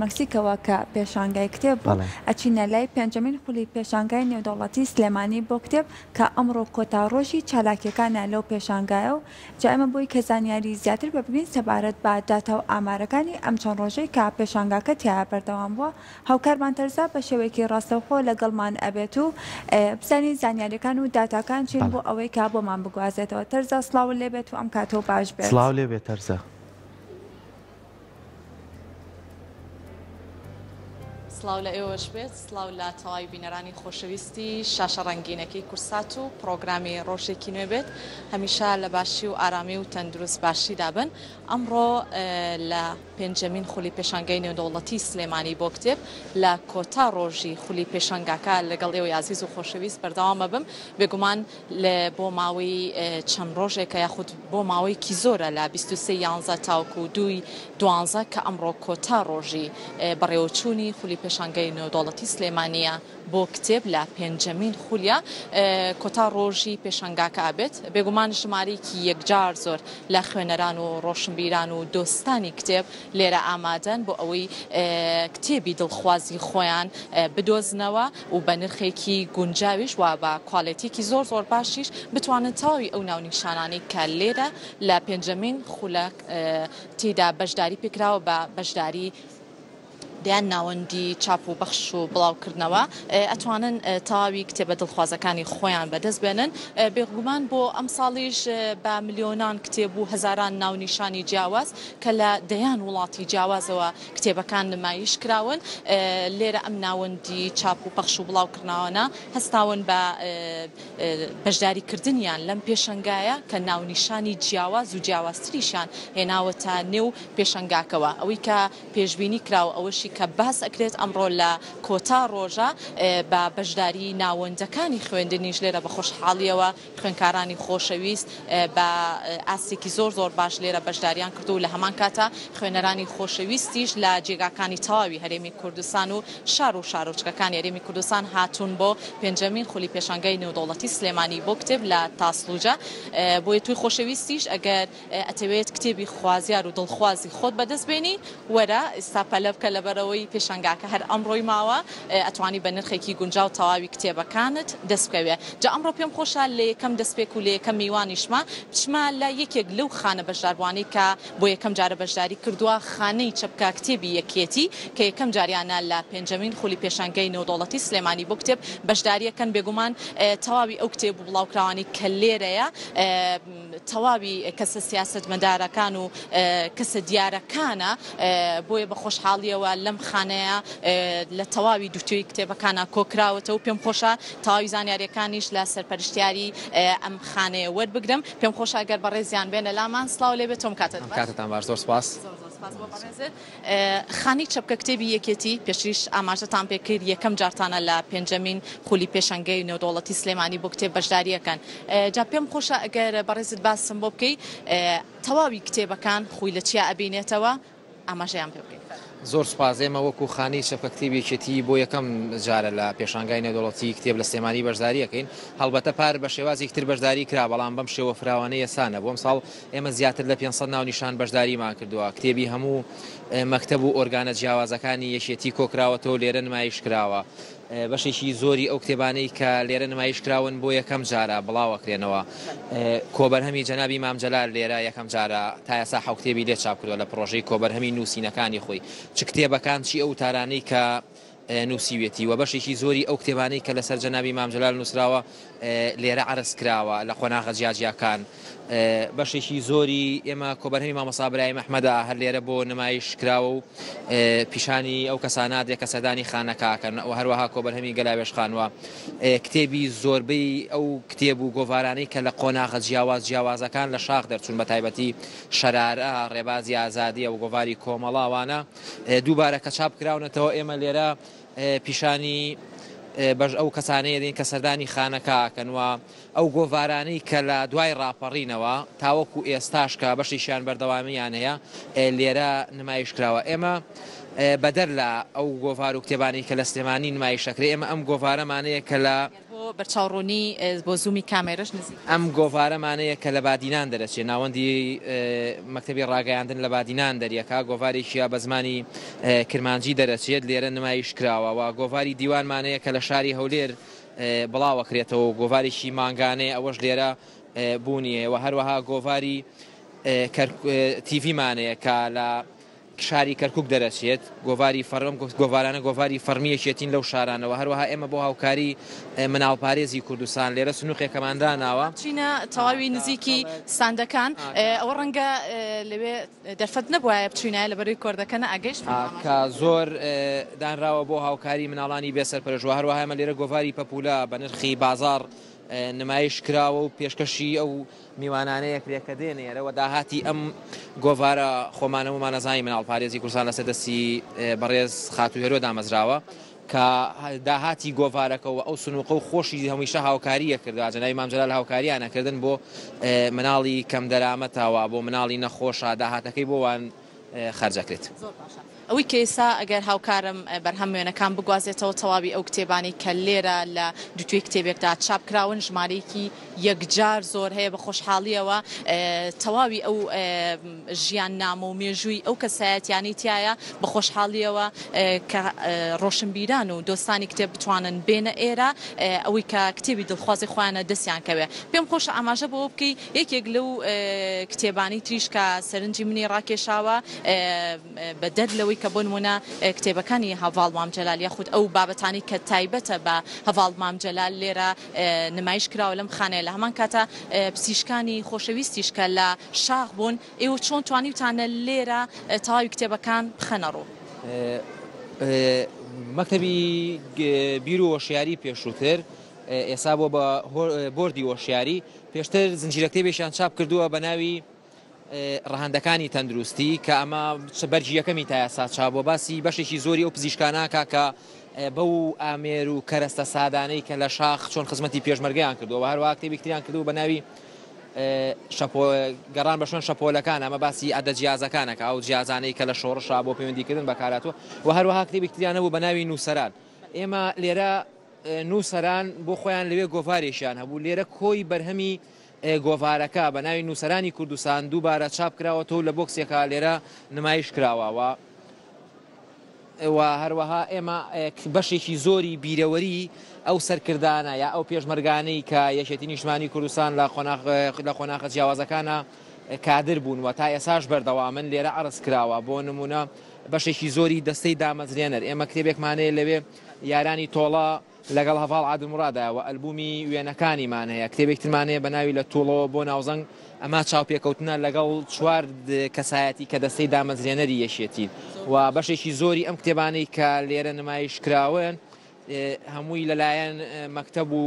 مەکسیکەوە کە پێشانگای کتێب بوو ئەچینە لای پێنجەمین خولی پێشانگای نێودەوڵەتی سلێمانی بۆ کتێب کە ئەمڕۆ کۆتاڕۆژی چالاکیەکانە لەو پێشانگایە و جا ئێمە بۆی کە زانیاری زیاتر ببگرین سەبارەت بە داتا و ئامارەکانی ئەم چەند ڕۆژەی کە پێشانگاکە تیا بەردەوام بووە هاوکارمان تەرزا بە شێوەیەکی ڕاستەوخۆ لەگەڵمان ئەبێت و بزانین زانیاریەکان و داتاکان چین بۆ ئەوەی کا بۆمان بگوازێتەوە. تەرزا سڵاو لێبێت و ئەم کاتەوە باش بێت. سڵاو لێبێت تەرزا. سلااو لە ئێوەش بێت، سلااو لە تەواوی بینەرانی خۆشەویستی شاشە ڕەنگینەکەی کورسات و پرۆگرامی ڕۆژێکی نوێ بێت، هەمیشە لە باشی و ئارامی و تەندروست باشی دابن. ئەمڕۆ لە پێنجەمین خولی پێشانگای نێودەوڵەتی سلێمانی بۆ کتێب لە کۆتا ڕۆژی خولی پێشانگاکە لەگەڵ ئێوە عزیز و خۆشەویست بەردەوامە بم. بێگومان بۆ ماوەی چەند ڕۆژێکە یاخود بۆ ماوەیەکی زۆرە لە 23/11 تاوکو 2/12 کە ئەمڕۆ کۆتا ڕۆژی بەڕێوەچوونی خولی پێشانگای نێودەوڵەتی سلێمانیە بۆ کتێب لە پێنجەمین خولیا کۆتا ڕۆژی پێشانگاکە ئابێت. بێگومان ژمارەیەکی یەکجار زۆر لە خوێنەران و ڕۆشنبیران و دۆستانی کتێب لێرە ئامادەن بۆ ئەوەی کتێبی دڵخوازی خۆیان بدۆزنەوە و بە نرخێکی گونجاویش و بە کواڵێتێکی زۆر زۆر باشیش بتوانن تەواوی ئەو ناونیشانانەی کە لێرە لە پێنجەمین خولە تێدا بەشداری پێکراوە بە بەشداری دیان ناوەندی چاپ و بەخش و بڵاوکردنەوە ئەتوانن تەواوی کتێبە دڵخوازەکانی خۆیان بەدەست بێنن. بێگومان بۆ ئەم ساڵیش بە ملیۆنان کتێب و هەزاران ناونیشانی جیاواز کە لە دەیان وڵاتی جیاوازەوە کتێبەکان نمایش کراون. لێرە ئەم ناوەندی چاپ و بەخش و بڵاوکردنەوەنە هەستاون بە بەشداریکردنیان لەم پێشەنگایە کە ناونیشانی جیاواز و جیاوازتریشان هێناوەتە نێو پێشەنگاکەوە. ئەوەی کە پێشبینی کراوە ئەوەشی کە باس ئەکرێت ئەمڕۆ لە کۆتا ڕۆژە بە بەشداری ناوەندەکانی خوێندنیش لێرە بە خۆشحاڵیەوە خوێنکارانی خۆشەویست بە ئاسێکی زۆر زۆر باش لێرە بەشداریان کردو و لە هەمان کاتە خوێنەرانی خۆشەویستیش لە جێگاکانی تەواوی هەرێمی کوردستان و شار و شارۆچکەکانی هەرێمی کوردستان هاتوون بۆ پێنجەمین خولی پێشانگای نێودەوڵەتی سلێمانی بۆ کتێب لە تاسلوجە. بۆیە توی خۆشەویستیش ئەگەر ئەتەوێت کتێبی خوازیار و دڵخوازی خۆت بەدەست بێنی وەرە ئێستا پەلە بکە لەبەرەوەی پێشەنگاکە هەر ئەمڕۆی ماوە ئەتوانی بە نرخێکی گونجاو تەواوی کتێبەکانت دەست بکەوێ. جا ئەمڕۆ پێم خۆشە لە یەکەم دەستپێک و لە یەکەم میوانیشمە بچمە لە یەکێک لەو خانە بەشداربوانەی کە بۆ یەکەم جارە بەشداری کردووە خانەی چەپکە کتێبی یەکێتی کە یەکەم جاریانە لە پێنجەمین خولی پێشانگای نێودەوڵەتی سلێمانی بۆ کتێب بەشداریەکەن. بێگومان تەواوی ئەو کتێب و بڵاوکراوانی کە لێرەیە تەواوی کەسە سیاسەتمەدارەکان و کەسە دیارەکانە بۆیە بە خۆشحاڵیەوە لەم خانەیە لە تەواوی دووتێی کتێبەکانە کۆکراوەتە و پێم خۆشە تەواوی زانیاریەکانیش لە سەرپەرشتیاری ئەم خانەیە وەربگرم. پێم خۆشە گەر بەڕێزیان بێنە لامان. سڵاو لێبێت تۆم کاتتان باش. زۆر سپاس. خانی چەپکە کتێبی یەکێتی پێشیش ئاماژەتان پێکرد یەکەم جارتانە لە پێنجەمین خولی پێشەنگای نێودەوڵەتی سلێمانی بۆ کتێب بەشداریەکەن. جا پێم خۆشە ئەگەر بەڕێزت باسم بۆ بکەی تەواوی کتێبەکان خوی لە چیا ئەبینێتەوە ئاماژەیان پێ بکەین. زۆر سپاس. ئێمە وەکو خانی چەپکە کتێبی یەکێتی بۆ یەکەم جارە لە پێشانگای نێودەوڵەتی کتێب لە سلێمانی بەشداریەکەین. هەڵبەتە پار بە شێوازی تر بەشداری کرا بەڵام بەم شێوە فراوانەیە سانە. بۆم ساڵ ئێمە زیاتر لە 500 ناونیشان بەشداریمان کردووە. کتێبی هەموو مەکتەب و ئۆرگانە جیاوازەکانی یەکێتی کۆکراوەتەوە لێرە نمایش کراوە. بەشێکی زۆری ئەو کتێبانەی کە لێرە نمایش کراون بۆ یەکەم جارە بڵاوەکرێنەوە. کۆبەرهەمی جەنابی مام جەلال لێرە یەکەم جارە تا ئێستا 7 کتێبی لێ چاپ کردووە لە پرۆژەی کۆبەرهەمی نووسینەکانی خۆی. چ کتێبەکان چی ئەو تارانەی کە نووسیوێتی و بەشێکی زۆری ئەو کتێبانەی کە لەسەر جەنابی مام جەلال نووسراوە لێرە عەرز کراوە لە خۆناغە جیاجیاکان. بەشێکی زۆری ئێمە کۆبەرهەمی مامۆستا برایەم ئەحمەدە هەر لێرە بۆ نمایش کراوە و پیشانی ئەو کەسانات کە سەردانی خانەکەکەن و هەروەها کۆبەرهەمی گەلاوێش خانوە. کتێبی زۆربەی ئەو کتێب و گۆڤارانەی کە لە قۆناغە جیاوازەکان لە شاخ دەرچوون بە تایبەتی شەرارە ڕێبازی ئازادیە و گۆڤاری کۆمەڵاوانە دووبارە کە چاپ کراونەتەوە. ئێمە لێرە پیشانی بەش ئەو کەسانەیە دێن کە سەردانی خانەکەکەن و ئەو گۆڤارانەی کە لە دوای ڕاپەڕینەوە تاوەکو ئێستاش کە بەشیشیان بەردەوامیان هەیە لێرە نمایش کراوە. ئێمە بەدەر لە ئەو گۆڤار و کتێبانی کە لە سلێمانی نمایشەکرێ ئێمە ئەم گۆڤارەمانەیە کە لە بۆ بەرچاوڕوونی بۆ زوومی کامێرەش نزیک ئەم گۆڤارەمانەیە کە لە بادینان دەرەچێت ناوەندی مەکتەبی ڕاگەیاندن لە بادینان دەریەکە گۆڤارێکیە بە زمانی کرمانجی دەرەچێت لێرە نمایش کراوەوە گۆڤاری دیوانمانەیە کە لە شاری هەولێر بڵاوەکرێتەوە گۆڤارێکی مانگانەیە ئەوەش لێرە بوونیەوە هەروەها گۆڤاری تیڤیمانەیە کە لە شاری کەرکک دەرەچێت گۆڤاری فەرم گۆڤارانە گۆڤاری فەرمیەکێتین لەو شارانەوە هەروەها ئێمە بۆ هاوکاری مناڵپارێزی کوردستان لێرە سنووقێکەمانداناوە چینە تەواوی نزیکی ساندەکان ئەوە ڕەنگە لەوێ دەرفەت نەبووایە بچینایە لە بەروی کۆردەکەنە ئەگەیشت کە زۆر دانراوە بۆ هاوکاری مناڵانی بێسەرپەرشتووە هەروەها ئێمە لێرە گۆڤاری پەپولە بە نرخی بازار نمایش کراوە و پێشکەشی ئەو میوانانەیە کرێکە دێنێرەوە داهاتی ئەم گۆڤارە خۆمانەمانەزانی مناڵپارێزی کوردستان لەسەر دەستی بەڕێز خاتوو هێرۆ دامەزراوە کە داهاتی گۆڤارەکەەوە ئەو سنووقە و خۆشی هەمیشە هاوکاریە کردو جەنابی مام جەلال هاوکاریانەکردن بۆ مناڵی کەم دەرامەتەوە بۆ مناڵی نەخۆشە داهاتەکەی بۆوان خەرجەکرێت. ئەوەی کە ئێستا ئەگەر هاوکارم بەرهەم وێنەکان بگوازێتەوە تەواوی ئەو کتێبانی کە لێرە لە دوتوێ کتێبێکدا چاپکراون ژمارەیەکی یەکجار زۆر هەیە بە خۆشحاڵیەوە تەواوی ئەو ژیان نامە و مێژووی ئەو کەسایەتیانی تایە بە خۆشحاڵیەوە کە ڕۆشنبیران و دۆستانی کتێب بتوانن بێنە ئێرە ئەوەی کە کتێبی دڵخوازی خۆیانە دەستیان کەوێ پێم خۆشە ئاماژە بۆ بکەی یەکێک لەو کتێبانی تریش کە سەرنجی منی ڕاکێشاوە بە دەر لەوەی کە بۆ نمونە کتێبەکانی هەڤاڵ مام جەلال یاخود ئەو بابەتانی کە تایبەتە بە هەڤاڵ مام جەلال لێرە نمایش کراوە لەم خانەیە لە هەمان کاتە پزیشکانی خۆشەویستیش کە لە شاخ بوون ئێوە چۆن توانیوتانە لێرە تەواوی کتێبەکان بخەنەڕۆ مەکتەبی بیر و وەشیاری پێشووتر ئێستا بۆ بە بۆردی وەشیاری پێشتر زنجیرە کتێبێکیان چاپ کردووە بە ناوی ڕەهەندەکانی تەندروستی کە ئەمە بەرجی یەکەمی تا ئێستا چاپ بۆ باسی بەشێکی زۆری ئەو پزیشکاناکە کە بەو ئامێر و کەرەستە سادانەی کە لە شاخ چۆن خزمەتی پێشمەرگەیان کردووە هەروەها کتێبێکتریان کردو بە ناوی گەڕان بە شوێن شەپۆلەکان ئەمە باسی ئەدە جیازەکانەکە ئەو جیازانەی کە لە شۆڕشا بۆ پەیوەندیکردن بەکاراتوە و هەروەها کتێبێکتریانەبوو بە ناوی نووسەران ئێمە لێرە نووسەران بۆ خۆیان لەوێ گۆڤارێکیان هەبوو لێرە کۆی بەرهەمی گۆڤارەکە بە ناوی نووسەرانی کوردستان دووبارە چاپ کراوەتەوە لە بۆکسێکە لێرە نمایش کراوەوە و هەروەها ئێمە بەشێکی زۆری بیرەوەری ئەو سەرکردانە یا ئەو پێشمەرگانەی کە یەکێتی نیشتمانی کوردستان لە خۆناغە جیاوازەکانە کادر بوون و تا ئێساش بەردەوامن لێرە عرض کراوە بۆ نمونە بەشێکی زۆری دەستەی دامەزرێنەر ئێمە کتێبێکمانەیە لەوێ یارانی تۆڵە لەگەڵ هەڤاڵ عادڵمورادایەوە ئەلبومی وێنەکانیمان هەیە کتێبێکترمانەیە بە ناوی لە تووڵەوە بۆ ناوزەنگ ئەمە چاوپێکەوتنە لەگەڵ چوار کەسایەتی کە دەستەی دامەزرێنەری یەشێتین و بەشێکی زۆری ئەم کتێبانەی کە لێرە نمایش کراون هەمووی لەلایەن مەکتەب و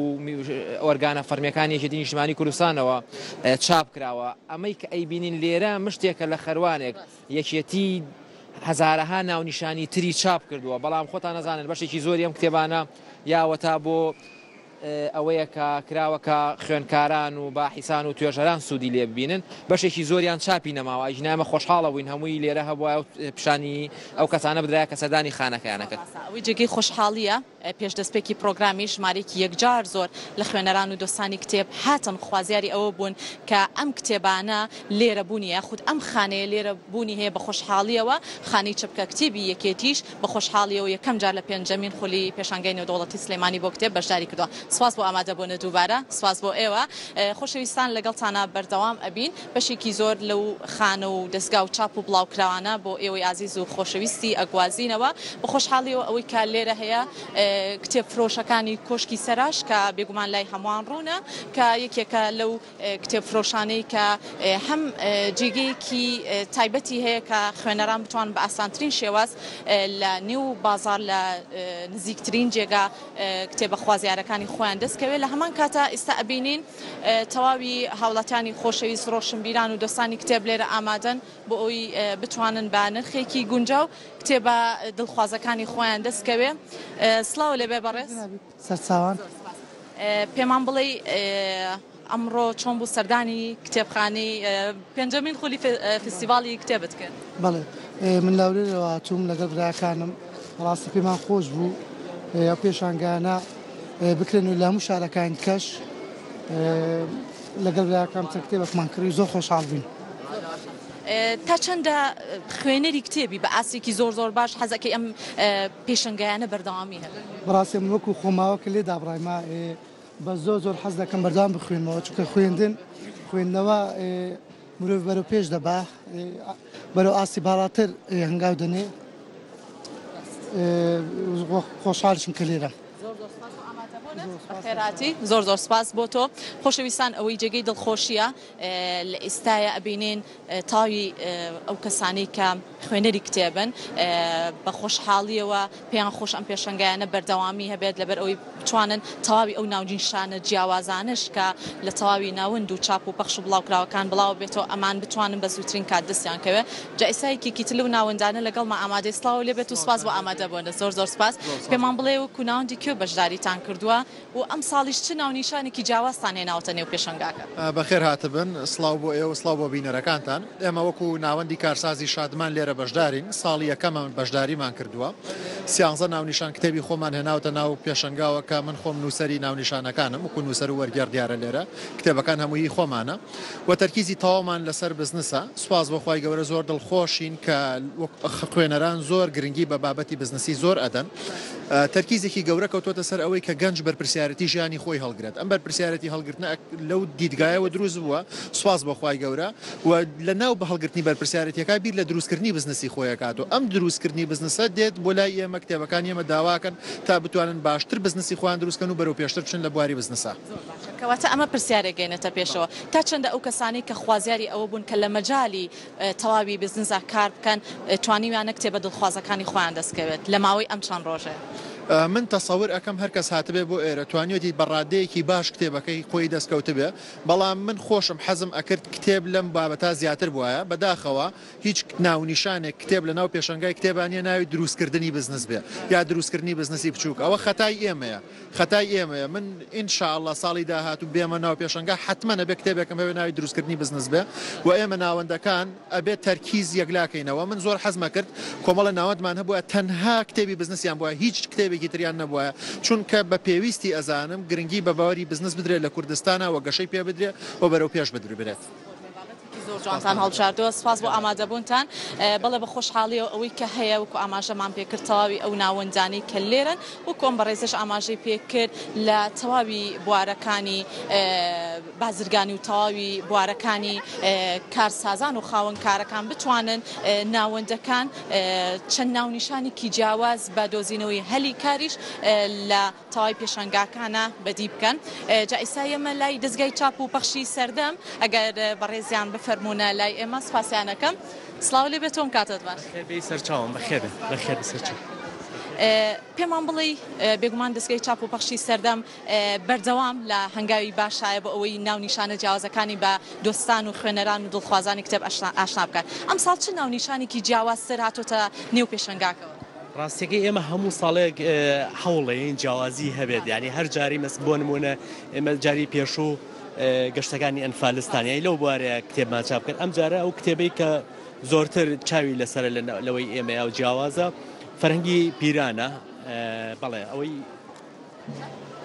ئۆرگانە فەرمیەکانی یەکێتی نیشتمانی کوردستانەوە چاپ کراوە ئەمەی کە ئەیبینین لێرە مشتێکە لە خەروانێک یەکێتی هەزارەها ناونیشانی تری چاپ کردووە بەڵام خۆتان نەزانن بەشێکی زۆری ئەم کتێبانە یاوەتا بۆ ئەوەیە کە کراوەکە خوێنکاران و باحیسان و توێژەران سوودی لێ ببینن بەشێکی زۆریان چاپی نەماوە ئیژنامە خۆشحاڵە بووین هەمووی لێرە هەبووە پیشانی ئەو کەسانە بدرایە کە سەردانی خانەکەیانەکەن ئەوەی جێگەی خۆشحاڵیە پێش دەستپێکی پرۆگرامی ژمارەیەکی یەکجار زۆر لە خوێنەران و دۆستانی کتێب هاتن خوازیاری ئەوە بوون کە ئەم کتێبانە لێرە بوونی یاخود ئەم خانەیە لێرە بوونی هەیە بە خۆشحاڵیەوە خانەی چەپکە کتێبی یەکێتیش بە خۆشحاڵیەوە یەکەم جار لە پێنجەمین خولی پێشانگای نێودەوڵەتی سلێمانی بۆ کتێب بەشداری کردووە سواس بۆ ئامادەبوونە دووبارە سواس بۆ ئێوە خۆشەویستان لەگەڵتانە بەردەوام ئەبین بەشێکی زۆر لەو خانە و دەستگا و چاپ و بڵاوکراوانە بۆ ئێوەی عزیز و خۆشەویستی ئەگوازینەوە بە خۆشحاڵیەوە ئەوەی کە لێرە هەیە کتێب فرۆشەکانی کۆشکی سەراش کە بێگومان لای هەمووان ڕوونە کە یەکێکە لەو کتێب فرۆشانەی کە هەم جێگەیەکی تایبەتی هەیە کە خوێنەران بتوان بە ئاسانترین شێواز لە نێو بازار لە نزیکترین جێگا کتێبە خوازیارەکانی خۆیان دەستکەوێت لە هەمان کاتە ئێستا ئەبینین تەواوی هاوڵاتیانی خۆشەویست ڕۆشنبیران و دۆستانی کتێب لێرە ئامادەن بۆ ئەوی بتوانن بە نرخێکی گونجاو کتێبە دڵخوازەکانی خۆیان دەستکەوێ سلااو لێبێ بەڕێز سەرچاوان پێمان بڵێ ئەمڕۆ چۆن بوو سەردانی کتێبخانەی پێنجەمین خولی فستیڤاڵی کتێبت کرد بەڵێ من لاورێرەوە هاتووم لەگەڵ برایەکانم ڕاستی پێمان خۆش بوو ئەو پێشانگانە بکرێن و لە هەموو شارەکان کەش لەگەڵ براکەم کتێبێکمان کردی زۆر خۆشحاڵ بووین. تا چەندە خوێنەری کتێبی بە ئاسێکی زۆر باش حەزەکەی ئەم پێشەنگایانە بەردەوامی هەبێت؟ بەڕاستی من وەکو خۆماوەکە لێ دابڕایمە بە زۆر حەز دەکەم بەردەوام بخوێنمەوە چونکە خوێندنەوە مرۆڤ بەرەو پێش دەبا بەرەو ئاسی باڵاتر هەنگاو دەنێ خۆشحاڵشم کە لێرە. خێراتی زۆر سپاس بۆ تۆ. خۆشەویستان ئەوەی جێگەی دڵخۆشیە لە ئێستاە ئەبینێن تاوی ئەو کەسانی کە خوێنەری کتێبن بە خۆشحاڵیەوە پێیان خۆش ئەم پێشەنگایانە بەردەوامی هەبێت لەبەر ئەوەی بتوانن تەواوی ئەو ناونیشانە جیاوازانش کە لە تەواوی ناوند و چاپ و پەخش و بڵاوکراوەکان بڵاو بێتەوە ئەمان بتوانن بە زووترین کات دەستیان کەوێت. جا ئێسایەکی تر و ناوەندانە لەگەڵ ئامادەی سڵاو لێ بێت و سپاس بۆ ئامادەبوونە. زۆر سپاس. پێمان بڵێ وەکو ناوەندی کێو بەشداریتان کردووە و ئەم ساڵیش چ ناونیشانێکی جیاوازتان هێناوەتە نێو پێشەنگاکە؟ بەخێر هاتبن. سڵاو بۆ ئێوە، سڵاو بۆ بینەرەکانتان. ئێمە وەکو ناوەندی کارسازی شادمان لێرە بەشدارین. ساڵی یەکەمە بەشداریمان کردووە. 13 ناونیشان کتێبی خۆمان هێناوتە ناو پێشەنگاوە کە من خۆم نووسەری ناونیشانەکانم وەکو نووسەر و وەرگەر دیارە لێرە کتێبەکان هەمووی خۆمانە و تەرکیزی تەواومان لەسەر بزنسە. سوپاس بۆ خوای گەورە زۆر دڵخۆشین کە خوێنەران زۆر گرنگی بە بابەتی بزنسی زۆر ئەدەن. تەرکیزێکی گەورە کەوتۆتە سەر ئەوەی کە گەنج بەرپرسیارەتی ژیانی خۆی هەڵگرێت. ئەم بەرپرسیارەتی هەڵگرتنە لەو دیدگایەوە دروست بووە. سوپاس بۆ خوای گەورە و لە ناو بە هەڵگرتنی بەرپرسیارەتیەکە بیر لە دروستکردنی بزنسی خۆیەکات و ئەم دروستکردنی بزنسە دێت بۆ لای ئێمە کتێبەکان ئێمە داواکەن تا بتوانن باشتر بزنسی خۆیان دروستکەن و بەرەو پێشتر بچن لە بواری بزنسە. کەواتە ئەمە پرسیارێک گەێنێتە پێشەوە تا چەندە ئەو کەسانی کە خوازیاری ئەوە بوون کە لە مەجای تەواوی بزنسا کار بکەن توانیویانە کتێبە دڵخوازەکانی خۆیان دەستکەوێت لە ماوەی ئەم چەند ڕۆژێ؟ من تەسەور ئەەکەم هەرکەس هاتبێ بۆ ئێرە توانیوەتی بەڕادەیەکی باش کتێبەکەی خۆی دەستکەوت بێ. بەڵام من خۆشم حەزم ئەکرد کتێب لەم بابەتا زیاتر بواە. بەداخەوە هیچ ناونیشانێک کتێب لە ناو پێشەنگای کتێبانیە ناوی دروستکردنی بزنس بێ یا دروستکردنی بزنسی بچووک. ئەوە خەتای ئێمەیە. من ئینشاءالله ساڵی داهات و بێمە ناو پێشەنگا حتممە نەبێ کتێبێکم هەوێ ناوی دروستکردنی بزنس بێ و ئێمە ناوەندەکان ئەبێت تەرکیز یەکلاکەینەوە. من زۆر حەزمە کرد کۆمەڵە ناوەندمان هەبووە تەنها کتێبی بزنسیان بووە هیچ کتێبێکی تریان نەبووە چونکە بە پێویستی ئەزانم گرنگی بە باوەری بزنس بدرێت لە کوردستانە و گەشەی پێ بدرێت و بەرەو پێش بدرێت. زۆر جوانتان هەڵبژاردووە. سپاس بۆ ئامادەبوونتان. بەڵێ بە خۆشحاڵیەوە ئەوەی کە هەیە وەکو ئاماژەمان پێکرد تەواوی ئەو ناوەندانی کە لێرن و کۆم بەڕێزش ئاماژەی پێکرد لە تەواوی بوارەکانی بازرگانی و تەواوی بوارەکانی کارسازان و خاوەنکارەکان بتوانن ناوەندەکان چەند ناونیشانێکی جیاواز بە دۆزینەوەی هەلی کاریش لە تەواوی پێشەنگاکانە بەدی بکەن. جا ئێستا ئێمە لای دەستگای چاپ و پەخشی سەردەم ئەگەر بەڕێزیان فەرمونە لای ئێمە سپاسیانەکەم. سڵاو لێ بێتۆم کاتت باش. سەرچاوم بەخێر سەرچاو. پێمان بڵێ بێگومان دەستگای چاپ و پەخشی سەردەم بەردەوام لە هەنگاوی باشایە بۆ ئەوەی ناونیشانە جیاوازەکانی بە دۆستان و خوێنەران و دڵخوازانی کتێب ئاشنا بکات. ئەم ساڵ چ ناونیشانێکی جیاوازتر هاتۆتە نێو پێشەنگاکەوە؟ ڕاستیەکەی ئێمە هەموو ساڵێک هەوڵێن جیاوازی هەبێت یعنی هەر جاری مەس بۆ نمونە ئێمە جاری پێشوو گەشتەکانی ئەنفالستانیایی لەو بوارەیە کتێبمان چاپ بکەن. ئەم جارە ئەو کتێبەی کە زۆرتر چاوی لەسەر لەوەی ئێمە و جیاوازە فەرهەنگی پیرانە. بەڵێ ئەوەی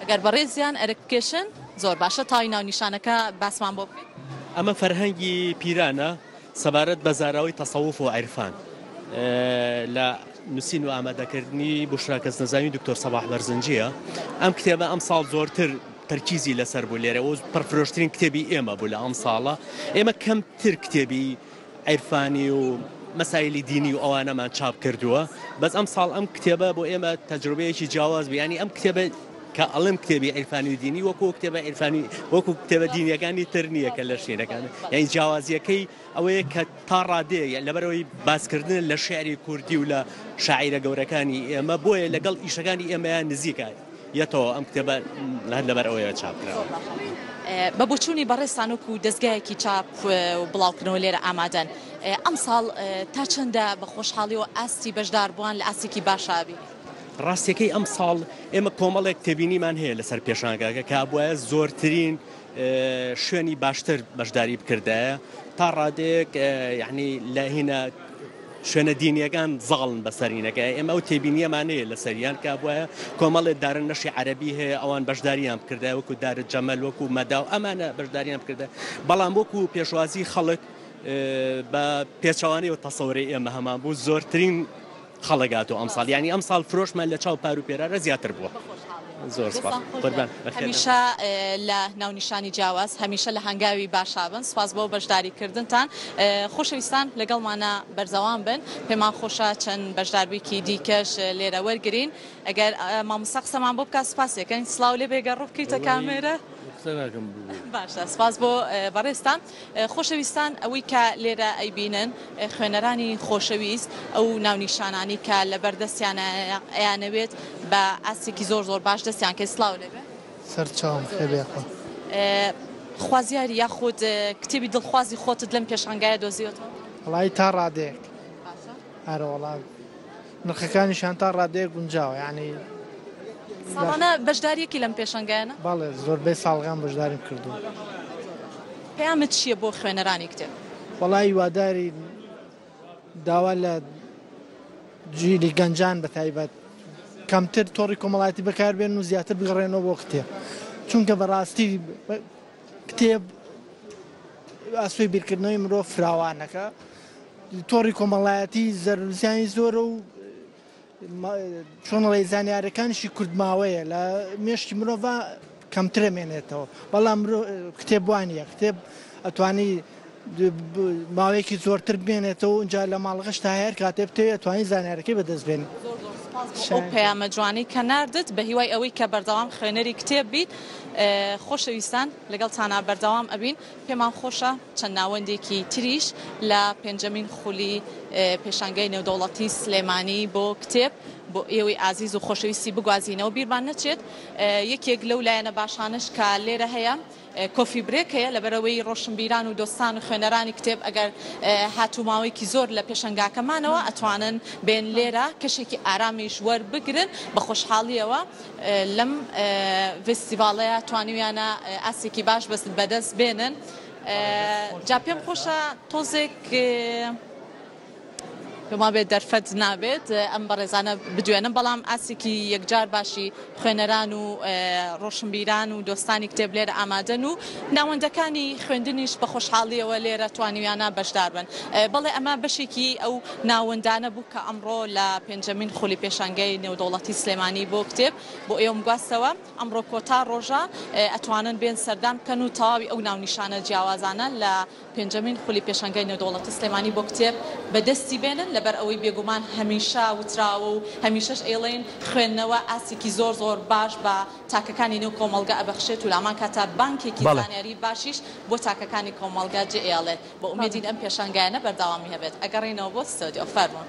ئەگەر بەڕێزیان ئەرکێشن زۆر باشە تاوی ناونیشانەکە باسمان بۆ بکەین. ئەمە فەرهەنگی پیرانە سەبارەت بە زاراوی تەسەوف و عیرفان لە نووسین و ئامادەکردنی بوشرا کەس نەزانی دکتۆر سەباح بەرزنجیە. ئەم کتێبە ئەم ساڵ زۆرتر تەرکیزی لەسەر بوو لێرە و پڕفرۆشترین کتێبی ئێمە بوو لە ئەم ساڵە. ئێمە کەمتر کتێبی عیرفانی و مەسایلی دینی و ئەوانەمان چاپ کردووە. بەس ئەم ساڵ ئەم کتێبە بۆ ئێمە تەجروبەیەکی جیاواز بوو. ینی ئەم کتێبە کە ئەڵم کتێبی عیرفانی و دینی وەکو کتێبە عیرفانی وەکو کتێبە دینیەکانی تر نییە کە لە شێنەکان. یعنی جیاوازیەکەی ئەوەیە کە تا ڕادەیە لەبەرەوەی باسکردن لە شعری کوردی و لە شاعیرە گەورەکانی ئێمە بۆیە لەگەڵ ئیشەکانی ئێمەیان نزیکە یەتەوە ئەم کتێبە لەبەر ئەوەیە چاپکراوە. بە بۆچوونی بەڕێستانوەک و دەستگایەکی چاپ و بڵاوکردنەوە لێرە ئامادەن ئەم ساڵ تا چەندە بە خۆشحاڵیەوە ئاستی بەشدار بووان لە ئاستێکی باشابی؟ ڕاستیەکەی ئەم ساڵ ئێمە کۆمەڵێک کتێبینیمان هەیە لەسەر پێشانگاکە کە بووە زۆرترین شوێنی باشتر بەشداری بکردایە تا ڕادێک یعنی لە هینە شوێنە دینیەکان زاڵن بەسەرینەکە ئێمە ئەو تێبینیەمانەیە لە سەریان کە بووە کۆمەڵێک دارن نەشی عەرەبی هەیە ئەوان بەشداریان بکردە وەکو دارت جەمەل وەکو مەدا و ئەمانە بەشداریان بکردە بەڵام وەکو پێشوازی خەڵک بە پێچەوانەی و تەسەوری ئێمە هەمان بوو زۆرترین خەڵکات و ئەمساڵ ینی ئەمساڵ فرۆشمان لە چاو پار و پێرارە زیاتر بووە. زۆر سپاس هەمیشە لە ناونیشانی جیاواز هەمیشە لە هەنگاوی باشابن سپاس بۆ بەشداریکردنتان خۆشەویستان لەگەڵمانە بەرزەوان بن پێمان خۆشە چەند بەشداربوویکی دیکەش لێرە وەرگرین ئەگەر مامۆستا قسەمان بۆ بکات سپاس یەکەین سڵاو لێ بێگەڕ بکەیتە کامێرە باشە سپاس بۆ بەڕێستان خۆشەویستان ئەوەی کە لێرە ئەیبینن خوێنەرانی خۆشەویست ئەو ناونیشانانی کە لە بەردەستیان ئەیانەوێت بە ئاسێکی زۆر زۆر باش دەستیان کە سڵاو لێبێ سەرچاوم خێبێخۆ خوازیاری یاخود کتێبی دڵخوازی خۆتت لەم پێشانگایە دۆزیوەتەوە وڵی تا ڕادەیەک هەرە وڵام نرخەکانیشان تا ڕادەیەک گونجاوە یعنی ساڵانە بەشداریەکی لەم پێشانگایانە بەڵێ زۆربەی ساڵغان بەشداریم کردو پەیامت چییە بۆ خوێنەرانی کتێب وڵی هیواداری داوا لە جیلی گەنجان بە تایبەت کەمتر تۆڕی کۆمەڵایەتی بەکاربێن و زیاتر بگەڕێنەوە بۆ کتێب چونکە بەڕاستی کتێب ئاسوی بیرکردنەوەی مرۆڤ فراوانەکە تۆڕی کۆمەڵایەتی زەرزیانی زۆرە و چۆنەڵی زانیارەکانیشی کوردماوەیە لە مێشتی مرۆڤ کەمترە مێنێتەوە بەڵام کتێب وانە کتێب ئەتوانی ماوەیەکی زۆرتر بێنێتەوە اینجا لە ماڵغەش تا هەیە کاتێ بتەوێت ئەتوانی زانیارەکەی بەدەستبێنی ئەو پەیامە جوانی کە ناردت بە هیوای ئەوەی کە بەردەوام خوێنەری کتێب بیت خۆشەویستان لەگەڵ تانا بەردەوام ئەبین پێمان خۆشە چەند ناوەندێکی تریش لە پێنجەمین خولی پێشانگای نێودەوڵەتی سلێمانی بۆ کتێب بۆ ئێوەی ئازیز و خۆشەویستی بگوازینەوە بیرمان نەچێت یەکێک لەو لایەنە باشانش کە لێرە هەیە کۆفی برێک هەیە لەبەرەوەی ڕۆشنبیران و دۆستان و خوێنەرانی کتێب ئەگەر هاتووماوەیەکی زۆر لە پێشەنگاکەمانەوە ئەتوانن بێن لێرە کەشێکی ئارامیش وەربگرن بە خۆشحاڵیەوە لەم فستیڤاڵەیە توانیویانە ئاسێکی باش بەست بەدەست بێنن جا پێم خۆشە تۆزێک پێما بێت دەرفەت نابێت ئەم بەڕێزانە بدوێنم بەڵام ئاسێکی یەکجار باشی خوێنەران و ڕۆشنبیران و دۆستانی کتێب لێرە ئامادەن و ناوەندەکانی خوێندنیش بە خۆشحاڵیەوە لێرە توانیویانە بەشدار بن بەڵێ ئەمە بەشێکی ئەو ناوەندانە بوو کە ئەمڕۆ لە پێنجەمین خولی پێشانگای نێودەوڵەتی سلێمانی بۆ کتێب بۆ ئێوەم گواستەوە ئەمڕۆ کۆتا ڕۆژە ئەتوانن بێن سەردان بکەن و تەواوی ئەو ناونیشانە جیاوازانە لە پێنجەمین خولی پێشانگای نێودەوڵەتی سلێمانی بۆ کتێب بەدەستی بێنن لەبەر ئەوەی بێگومان هەمیشە وتراوە و هەمیشەش ئێڵێن خوێندنەوە ئاسێکی زۆر زۆر باش بە تاکەکانی نێو کۆمەلگا ئەبەخشێت و لامان کاتا بانکێکی زانیاری باشیش بۆ تاکەکانی کۆمەلگا جێئێڵێت بۆ ئومێدین ئەم پێشانگایانە بەرداوامی هەبێت ئەگەڕێنەوە بۆ ستۆدیۆ فەرموون